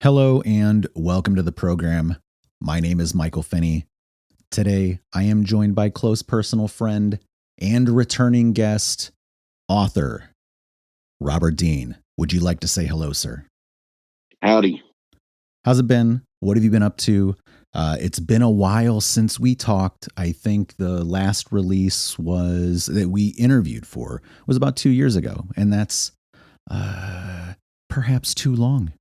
Hello and welcome to the program. My name is Michael Finney. Today, I am joined by close personal friend and returning guest, author Robert Dean. Would you like to say hello, sir? Howdy. How's it been? What have you been up to? It's been a while since we talked. I think the last release was that we interviewed for was about 2 years ago, and that's perhaps too long.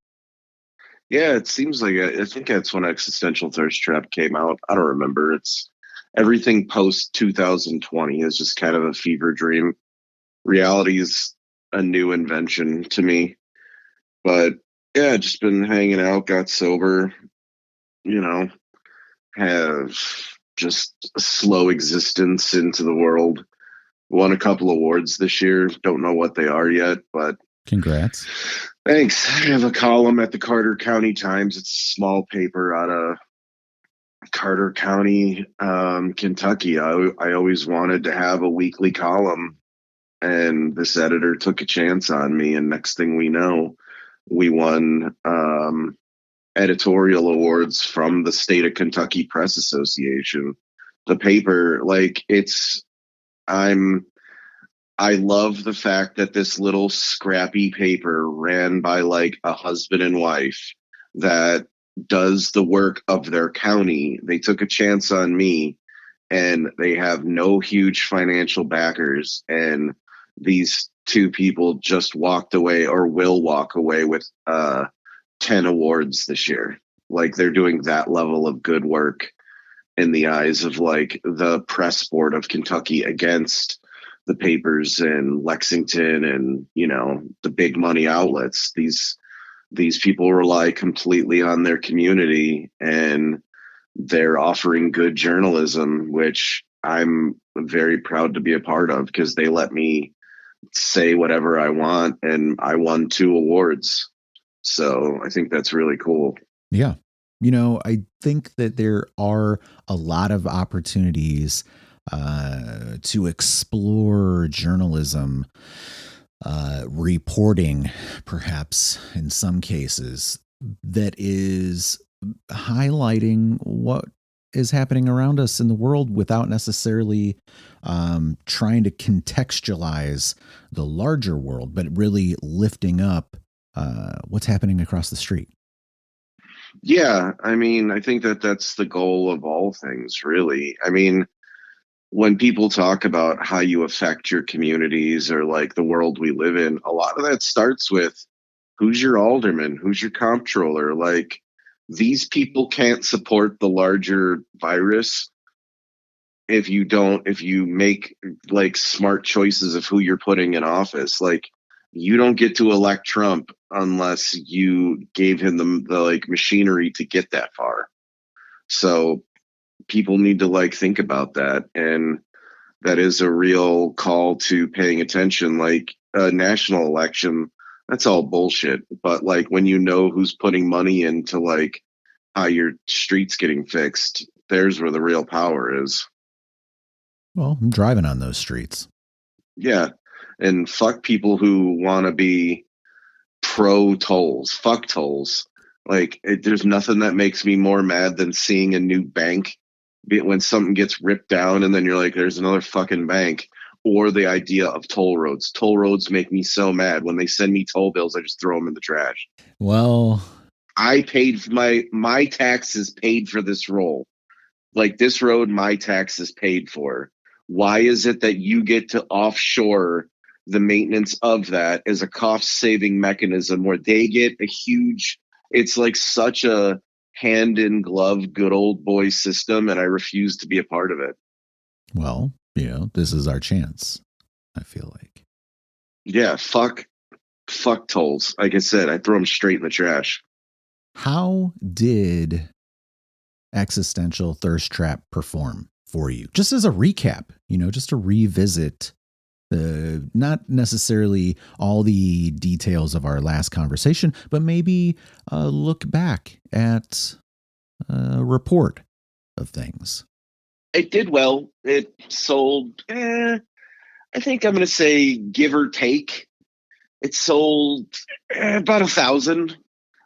Yeah, it seems like I think that's when Existential Thirst Trap came out. I don't remember. It's everything post 2020 is just kind of a fever dream. Reality is a new invention to me. But yeah, just been hanging out, got sober, you know, have just a slow existence into the world. Won a couple awards this year. Don't know what they are yet, but Congrats. thanks. I have a column at the Carter County Times. It's a small paper out of Carter County, Kentucky. I always wanted to have a weekly column, and this editor took a chance on me. And next thing we know, we won editorial awards from the state of Kentucky Press Association. The paper, I'm I love the fact that this little scrappy paper ran by like a husband and wife that does the work of their county. They took a chance on me and they have no huge financial backers. And these two people just walked away or will walk away with 10 awards this year. Like they're doing that level of good work in the eyes of like the press board of Kentucky against the papers in Lexington and, you know, the big money outlets. These people rely completely on their community and they're offering good journalism, which I'm very proud to be a part of because they let me say whatever I want and I won 2 awards. So I think that's really cool. Yeah. You know, I think that there are a lot of opportunities to explore journalism, reporting, perhaps in some cases, that is highlighting what is happening around us in the world without necessarily trying to contextualize the larger world, but really lifting up what's happening across the street. Yeah, I mean, I think that that's the goal of all things, really. I mean, when people talk about how you affect your communities or like the world we live in, a lot of that starts with who's your alderman, who's your comptroller. Like these people can't support the larger virus if you make like smart choices of who you're putting in office. Like you don't get to elect Trump unless you gave him the like machinery to get that far. So people need to like think about that, and that is a real call to paying attention. Like a national election, that's all bullshit, but like when you know who's putting money into like how your streets getting fixed, there's where the real power is. Well, I'm driving on those streets. Yeah, and fuck people who want to be pro tolls. Fuck tolls. Like there's nothing that makes me more mad than seeing a new bank when something gets ripped down and then you're like, there's another fucking bank. Or the idea of toll roads. Toll roads make me so mad. When they send me toll bills, I just throw them in the trash. Well, I paid my taxes paid for this roll. Like this road, my taxes paid for. Why is it that you get to offshore the maintenance of that as a cost saving mechanism where they get a huge, it's like such a hand in glove, good old boy system. And I refuse to be a part of it. well, you know, this is our chance, I feel like. Yeah. Fuck tolls. Like I said, I throw them straight in the trash. How did Existential Thirst Trap perform for you? Just as a recap, you know, just to revisit the not necessarily all the details of our last conversation, but maybe look back at a report of things. It did well. It sold, I think I'm going to say give or take. It sold about 1,000,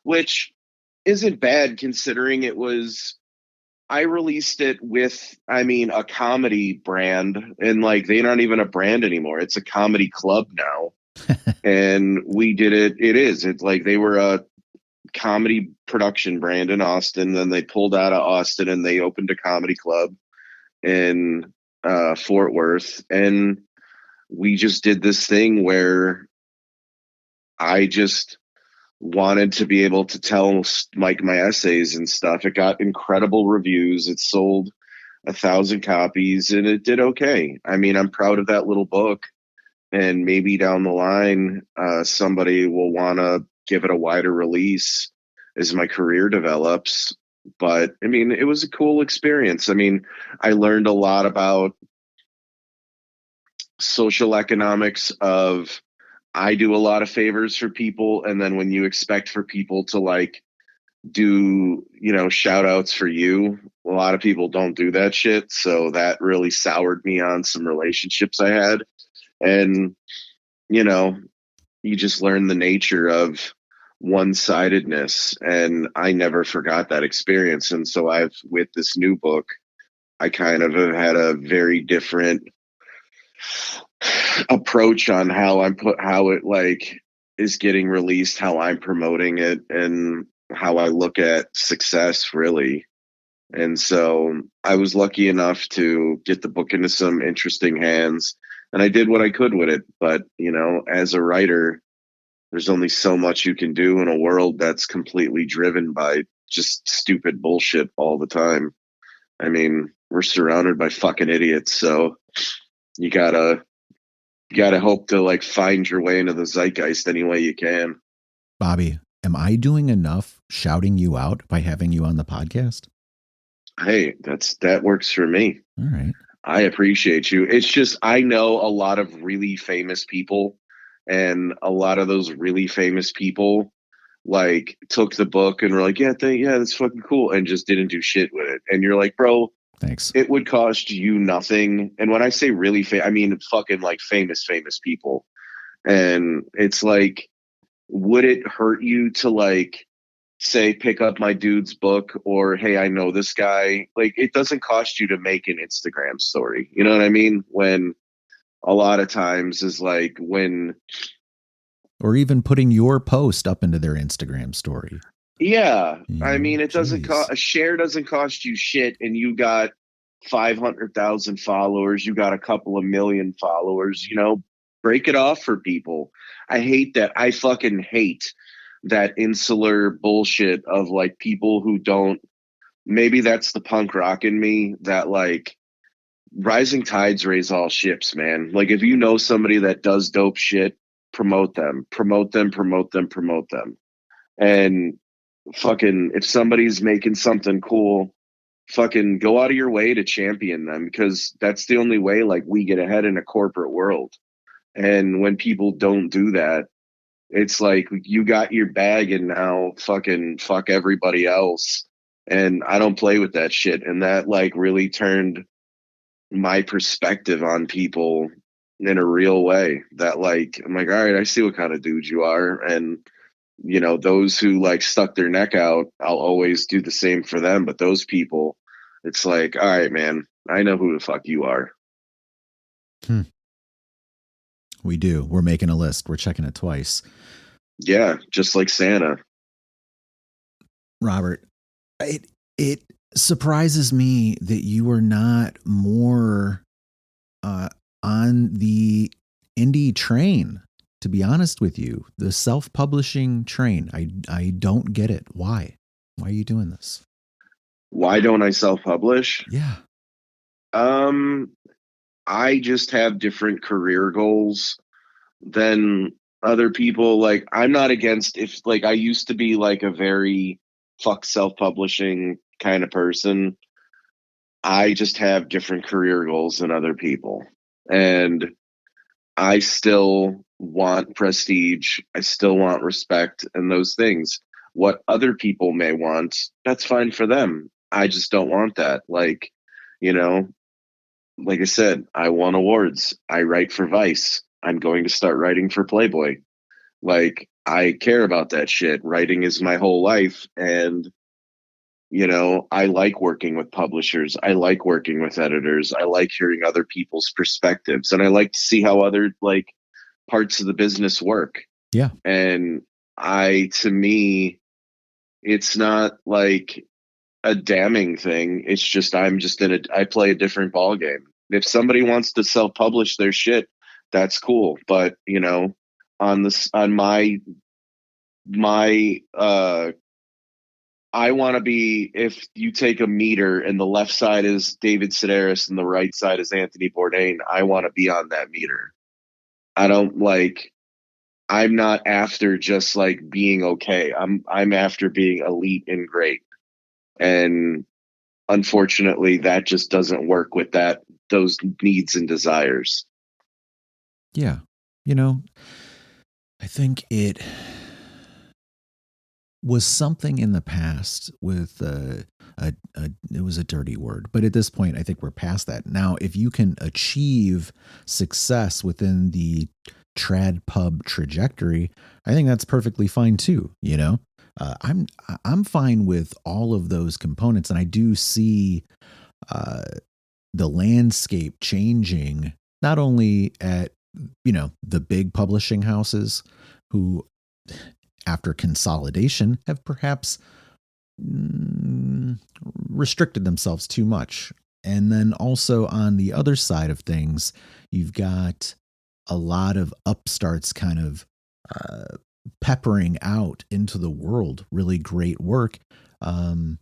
which isn't bad considering it was. I released it with, I mean, a comedy brand, and like they're not even a brand anymore. It's a comedy club now, and we did it. It's like they were a comedy production brand in Austin. Then they pulled out of Austin and they opened a comedy club in Fort Worth, and we just did this thing where I just wanted to be able to tell like my essays and stuff. It got incredible reviews. It sold 1,000 copies and it did okay. I mean, I'm proud of that little book, and maybe down the line, somebody will want to give it a wider release as my career develops. But I mean, it was a cool experience. I mean, I learned a lot about social economics of I do a lot of favors for people, and then when you expect for people to like do, shout outs for you, a lot of people don't do that shit. So that really soured me on some relationships I had. And, you know, you just learn the nature of one-sidedness, and I never forgot that experience. And so with this new book, I kind of have had a very different approach on how it like is getting released, how I'm promoting it, and how I look at success really. And so I was lucky enough to get the book into some interesting hands, and I did what I could with it. But, as a writer, there's only so much you can do in a world that's completely driven by just stupid bullshit all the time. I mean, we're surrounded by fucking idiots, so you gotta hope to like find your way into the zeitgeist any way you can. Bobby, am I doing enough shouting you out by having you on the podcast? Hey, that works for me. All right. I appreciate you. It's just I know a lot of really famous people, and a lot of those really famous people like took the book and were like, yeah, that's fucking cool, and just didn't do shit with it. And you're like, bro, thanks. It would cost you nothing. And when I say really I mean fucking like famous people. And it's like, would it hurt you to like say pick up my dude's book, or hey, I know this guy? Like, it doesn't cost you to make an Instagram story. You know what I mean? When a lot of times is like when, or even putting your post up into their Instagram story. Yeah, I Yeah, mean, it doesn't geez. a share doesn't cost you shit, and you got 500,000 followers, you got a couple of million followers. Break it off for people. I hate that. I fucking hate that insular bullshit of like people who don't. Maybe that's the punk rock in me that like rising tides raise all ships, man. Like if you know somebody that does dope shit, promote them, promote them, promote them, promote them, and fucking if somebody's making something cool, fucking go out of your way to champion them, because that's the only way like we get ahead in a corporate world. And when people don't do that, it's like you got your bag and now fucking fuck everybody else. And I don't play with that shit. And that like really turned my perspective on people in a real way, that like I'm like, all right, I see what kind of dude you are. And those who like stuck their neck out, I'll always do the same for them. But those people, it's like, all right, man, I know who the fuck you are. We do. We're making a list. We're checking it twice. Yeah, just like Santa. Robert, it surprises me that you are not more on the indie train. To be honest with you, the self-publishing train, I don't get it. Why? Why are you doing this? Why don't I self-publish? Yeah. I just have different career goals than other people. Like, I'm not against, if like I used to be like a very fuck self-publishing kind of person. I just have different career goals than other people. And I still want prestige. I still want respect and those things. What other people may want, that's fine for them. I just don't want that. Like, you know, like I said, I won awards. I write for Vice. I'm going to start writing for Playboy. Like, I care about that shit. Writing is my whole life. And, I like working with publishers. I like working with editors. I like hearing other people's perspectives. And I like to see how other like parts of the business work. Yeah. And to me, it's not like a damning thing. It's just I play a different ball game. If somebody wants to self-publish their shit, that's cool. But on my I want to be, if you take a meter and the left side is David Sedaris and the right side is Anthony Bourdain, I want to be on that meter. I don't like. I'm not after just like being okay. I'm after being elite and great. And unfortunately, that just doesn't work with those needs and desires. Yeah. I think it was something in the past with it was a dirty word, but at this point, I think we're past that. Now, if you can achieve success within the trad pub trajectory, I think that's perfectly fine too. I'm fine with all of those components, and I do see the landscape changing, not only at the big publishing houses who, after consolidation, have perhaps restricted themselves too much. And then also on the other side of things, you've got a lot of upstarts kind of peppering out into the world really great work. To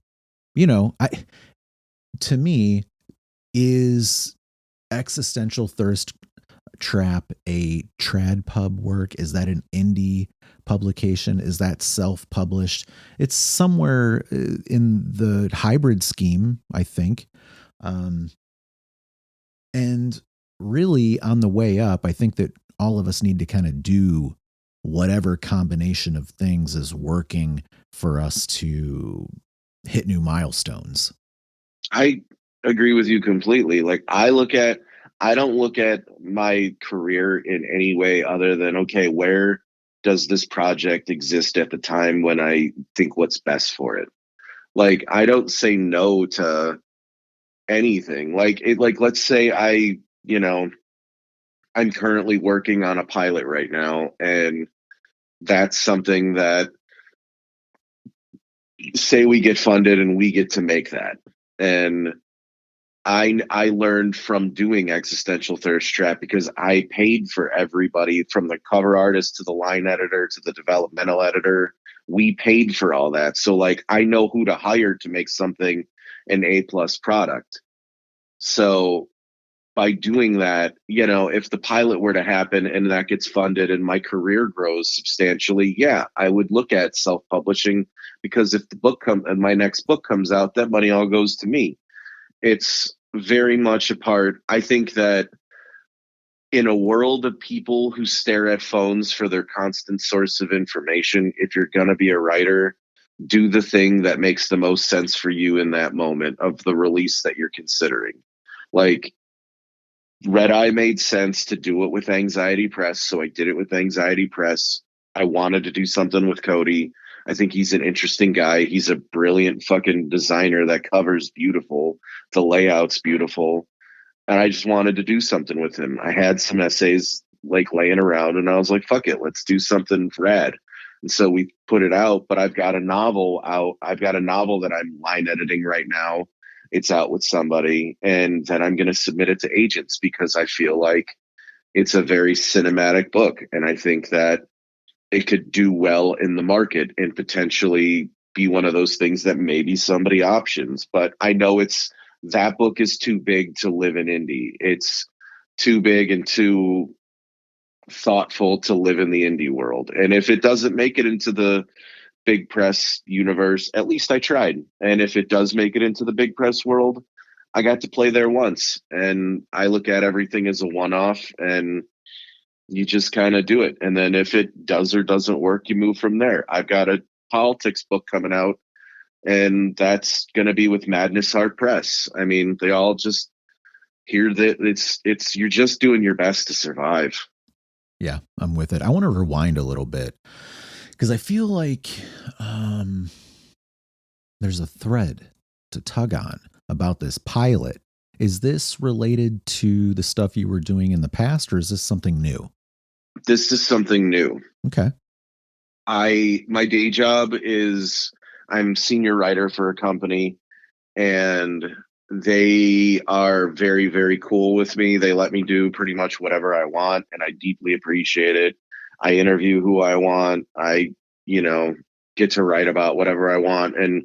me, is Existential Thirst Trap a trad pub work? Is that an indie publication? Is that self-published? It's somewhere in the hybrid scheme, I think. And really on the way up, I think that all of us need to kind of do whatever combination of things is working for us to hit new milestones. I agree with you completely. Like I don't look at my career in any way other than, okay, where does this project exist at the time when I think what's best for it? Like I don't say no to anything. Like let's say I'm currently working on a pilot right now, and that's something that, say we get funded and we get to make that. And I learned from doing Existential Thirst Trap because I paid for everybody from the cover artist to the line editor to the developmental editor. We paid for all that. So like I know who to hire to make something an A+ product. So by doing that, if the pilot were to happen and that gets funded and my career grows substantially, yeah, I would look at self-publishing, because if my next book comes out, that money all goes to me. It's very much a part. I think that in a world of people who stare at phones for their constant source of information, if you're going to be a writer, do the thing that makes the most sense for you in that moment of the release that you're considering. Like Red Eye made sense to do it with Anxiety Press, so I did it with Anxiety Press. I wanted to do something with Cody. I think he's an interesting guy. He's a brilliant fucking designer. That cover's beautiful. The layout's beautiful. And I just wanted to do something with him. I had some essays like laying around, and I was like, fuck it, let's do something rad. And so we put it out, but I've got a novel out. I've got a novel that I'm line editing right now. It's out with somebody, and then I'm going to submit it to agents because I feel like it's a very cinematic book. And I think that it could do well in the market and potentially be one of those things that maybe somebody options. But I know that book is too big to live in indie. It's too big and too thoughtful to live in the indie world. And if it doesn't make it into the big press universe, at least I tried. And if it does make it into the big press world, I got to play there once. And I look at everything as a one-off, and you just kind of do it. And then if it does or doesn't work, you move from there. I've got a politics book coming out, and that's going to be with Madness Heart Press. I mean, they all just hear that you're just doing your best to survive. Yeah, I'm with it. I want to rewind a little bit. Because I feel like um, there's a thread to tug on about this pilot. Is this related to the stuff you were doing in the past, or is this something new? This is something new. Okay. My day job is I'm senior writer for a company, and they are very, very cool with me. They let me do pretty much whatever I want, and I deeply appreciate it. I interview who I want. You know, get to write about whatever I want, and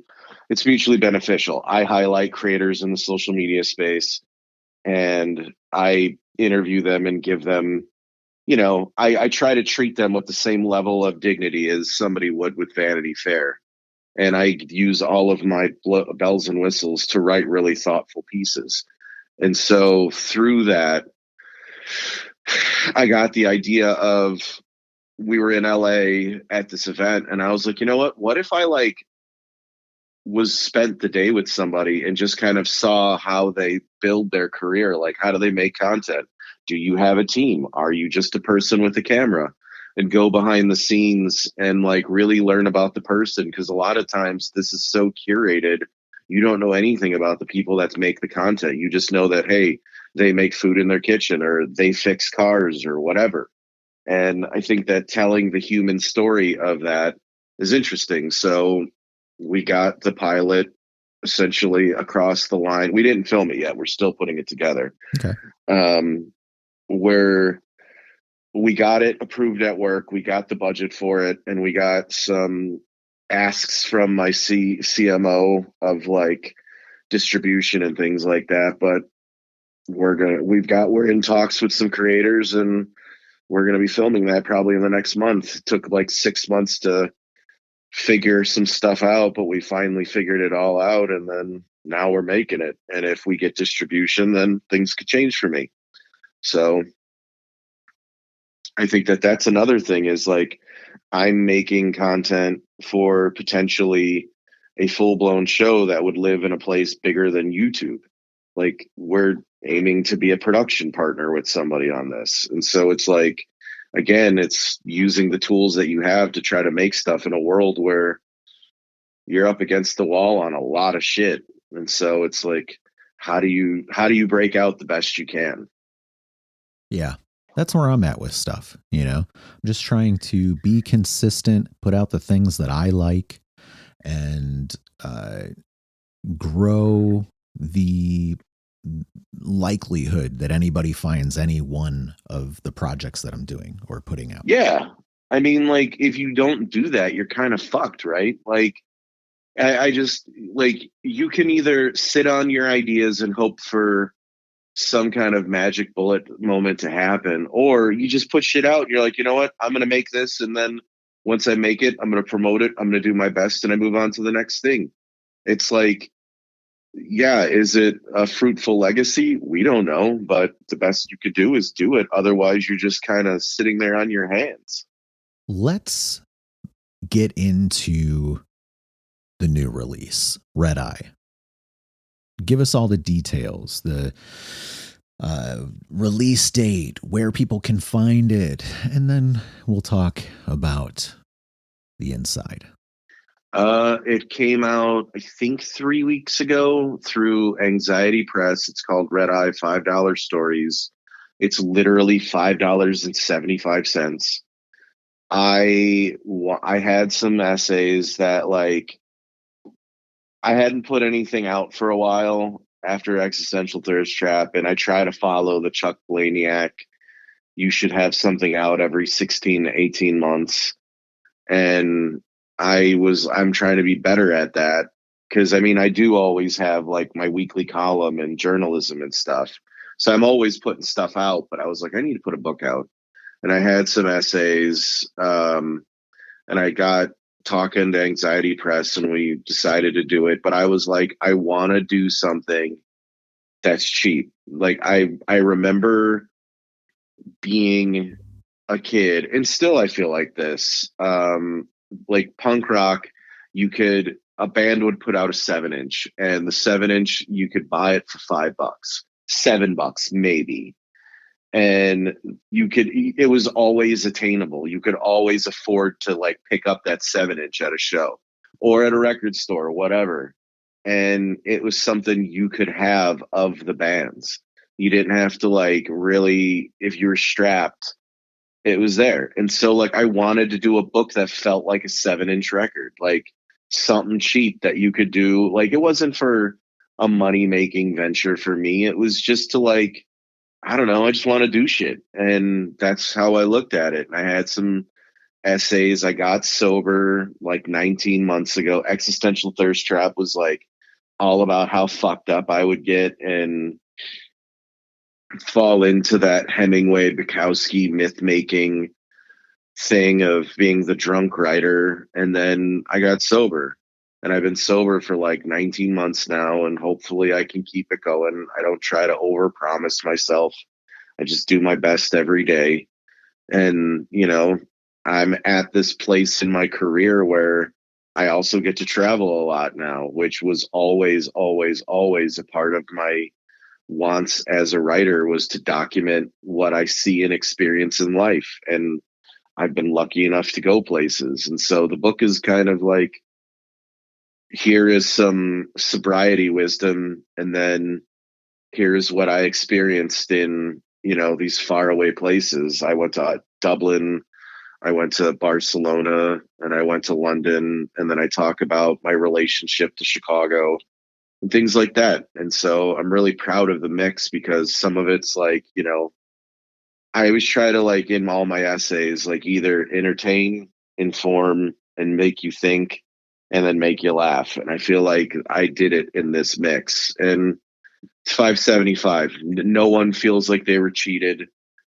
it's mutually beneficial. I highlight creators in the social media space, and I interview them and give them, I try to treat them with the same level of dignity as somebody would with Vanity Fair. And I use all of my bells and whistles to write really thoughtful pieces. And so through that, I got the idea of, we were in LA at this event, and I was like, you know what? What if I was spent the day with somebody and just kind of saw how they build their career? Like, how do they make content? Do you have a team? Are you just a person with a camera? And go behind the scenes and really learn about the person, because a lot of times this is so curated, you don't know anything about the people that make the content. You just know that, hey, they make food in their kitchen, or they fix cars, or whatever. And I think that telling the human story of that is interesting. So we got the pilot essentially across the line. We didn't film it yet. We're still putting it together. Okay. Where we got it approved at work, we got the budget for it, and we got some asks from my CMO of distribution and things like that. But we're in talks with some creators, and we're gonna be filming that probably in the next month. It took 6 months to figure some stuff out, but we finally figured it all out, and then now we're making it. And if we get distribution, then things could change for me. So I think that that's another thing, is I'm making content for potentially a full-blown show that would live in a place bigger than YouTube. We're aiming to be a production partner with somebody on this. And so it's again, it's using the tools that you have to try to make stuff in a world where you're up against the wall on a lot of shit. And so it's how do you break out the best you can? Yeah. That's where I'm at with stuff. I'm just trying to be consistent, put out the things that I like, and grow the likelihood that anybody finds any one of the projects that I'm doing or putting out. Yeah. I mean, if you don't do that, you're kind of fucked, right? I just you can either sit on your ideas and hope for some kind of magic bullet moment to happen, or you just put shit out and you're like, you know what, I'm going to make this. And then once I make it, I'm going to promote it. I'm going to do my best, and I move on to the next thing. It's yeah, is it a fruitful legacy? We don't know, but the best you could do is do it. Otherwise, you're just kind of sitting there on your hands. Let's get into the new release, Red Eye. Give us all the details, the release date, where people can find it, and then we'll talk about the inside. It came out, I think, 3 weeks ago through Anxiety Press. It's called Red Eye $5 Stories. It's literally $5.75. I had some essays that I hadn't put anything out for a while after Existential Thirst Trap, and I try to follow the Chuck Blaniak, you should have something out every 16 to 18 months. And I'm trying to be better at that, because I do always have my weekly column and journalism and stuff. So I'm always putting stuff out, but I was I need to put a book out. And I had some essays, and I got talking to Anxiety Press, and we decided to do it. But I was I want to do something that's cheap. I remember being a kid, and still I feel like this. Punk rock, a band would put out a 7-inch, and the 7-inch you could buy it for $5, $7 maybe. and it was always attainable. You could always afford to like pick up that 7 inch at a show or at a record store or whatever. And it was something you could have of the bands. You didn't have to like really, if you were strapped, it was there. And so like I wanted to do a book that felt like a 7 inch record, like something cheap that you could do. Like it wasn't for a money making venture for me. It was just to like, I don't know, I just want to do shit. And that's how I looked at it. I had some essays. I got sober like 19 months ago. Existential Thirst Trap was like all about how fucked up I would get and fall into that Hemingway Bukowski myth making thing of being the drunk writer. And then I got sober. And I've been sober for like 19 months now, and hopefully I can keep it going. I don't try to overpromise myself. I just do my best every day. And, I'm at this place in my career where I also get to travel a lot now, which was always, always, always a part of my wants as a writer, was to document what I see and experience in life. And I've been lucky enough to go places. And so the book is kind of like, here is some sobriety wisdom, and then here's what I experienced in, these faraway places. I went to Dublin, I went to Barcelona, and I went to London, and then I talk about my relationship to Chicago and things like that. And so I'm really proud of the mix, because some of it's like, I always try to like in all my essays, like either entertain, inform, and make you think, and then make you laugh. And I feel like I did it in this mix. And it's 575. No one feels like they were cheated.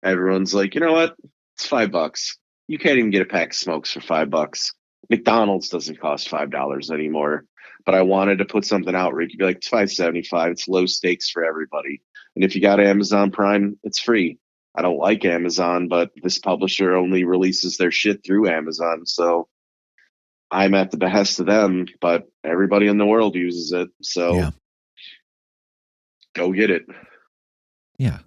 Everyone's like, you know what? It's $5. You can't even get a pack of smokes for $5. McDonald's doesn't cost $5 anymore. But I wanted to put something out where you could be like, it's 575. It's low stakes for everybody. And if you got Amazon Prime, it's free. I don't like Amazon, but this publisher only releases their shit through Amazon. So I'm at the behest of them, but everybody in the world uses it. So Yeah. go get it. Yeah.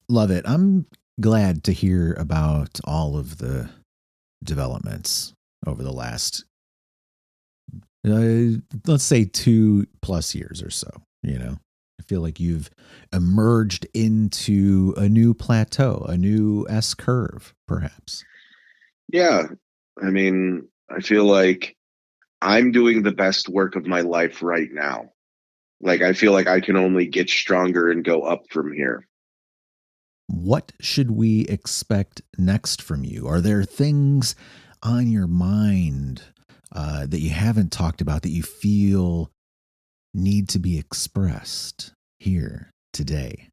Love it. I'm glad to hear about all of the developments over the last, let's say 2+ years or so. I feel like you've emerged into a new plateau, a new S curve, perhaps. Yeah. I mean, I feel like I'm doing the best work of my life right now. Like, I feel like I can only get stronger and go up from here. What should we expect next from you? Are there things on your mind that you haven't talked about that you feel need to be expressed here today?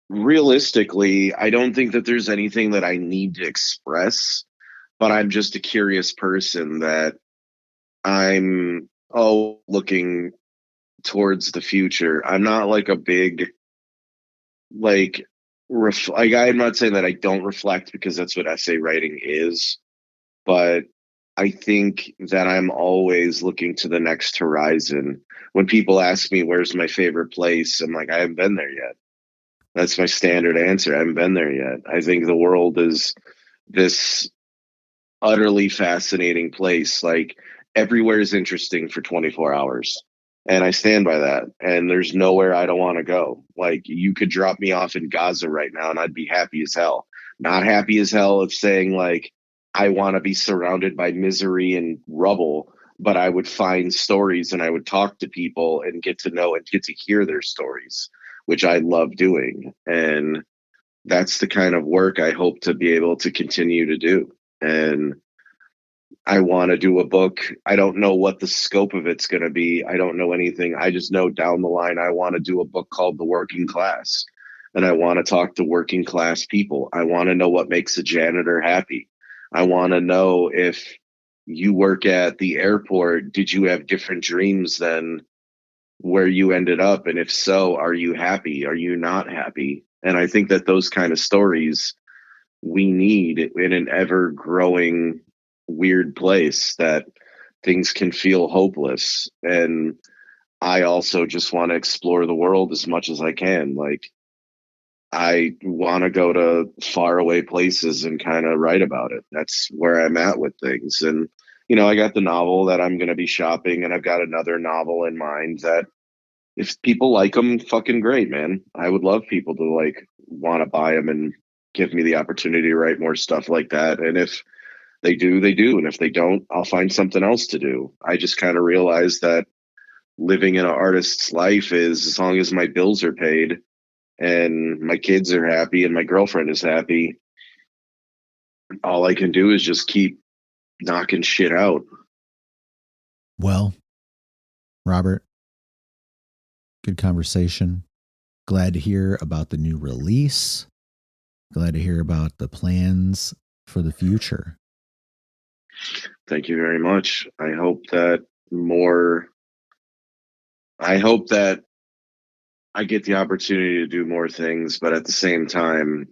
Realistically, I don't think that there's anything that I need to express, but I'm just a curious person that I'm looking towards the future. I'm not like a big like like I'm not saying that I don't reflect, because that's what essay writing is, but I think that I'm always looking to the next horizon. When people ask me where's my favorite place, I'm like, I haven't been there yet. That's my standard answer. I haven't been there yet. I think the world is this utterly fascinating place. Like everywhere is interesting for 24 hours. And I stand by that. And there's nowhere I don't want to go. Like you could drop me off in Gaza right now and I'd be happy as hell. Not happy as hell of saying like I want to be surrounded by misery and rubble, but I would find stories and I would talk to people and get to know and get to hear their stories, which I love doing. And that's the kind of work I hope to be able to continue to do. And I want to do a book. I don't know what the scope of it's going to be. I don't know anything. I just know down the line, I want to do a book called The Working Class. And I want to talk to working class people. I want to know what makes a janitor happy. I want to know if you work at the airport, did you have different dreams than where you ended up? And if so, are you happy? Are you not happy? And I think that those kind of stories we need in an ever growing weird place that things can feel hopeless. And I also just want to explore the world as much as I can. Like, I want to go to faraway places and kind of write about it. That's where I'm at with things. And, I got the novel that I'm going to be shopping, and I've got another novel in mind that if people like them, fucking great, man. I would love people to like want to buy them and give me the opportunity to write more stuff like that. And if they do, they do. And if they don't, I'll find something else to do. I just kind of realized that living in an artist's life is, as long as my bills are paid and my kids are happy and my girlfriend is happy, all I can do is just keep knocking shit out. Well, Robert, good conversation. Glad to hear about the new release. Glad to hear about the plans for the future. Thank you very much. I hope that I get the opportunity to do more things, but at the same time,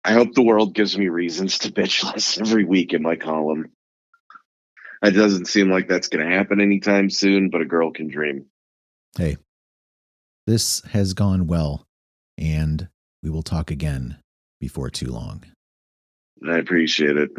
I hope the world gives me reasons to bitch less every week in my column. It doesn't seem like that's going to happen anytime soon, but a girl can dream. Hey, this has gone well, and we will talk again before too long. I appreciate it.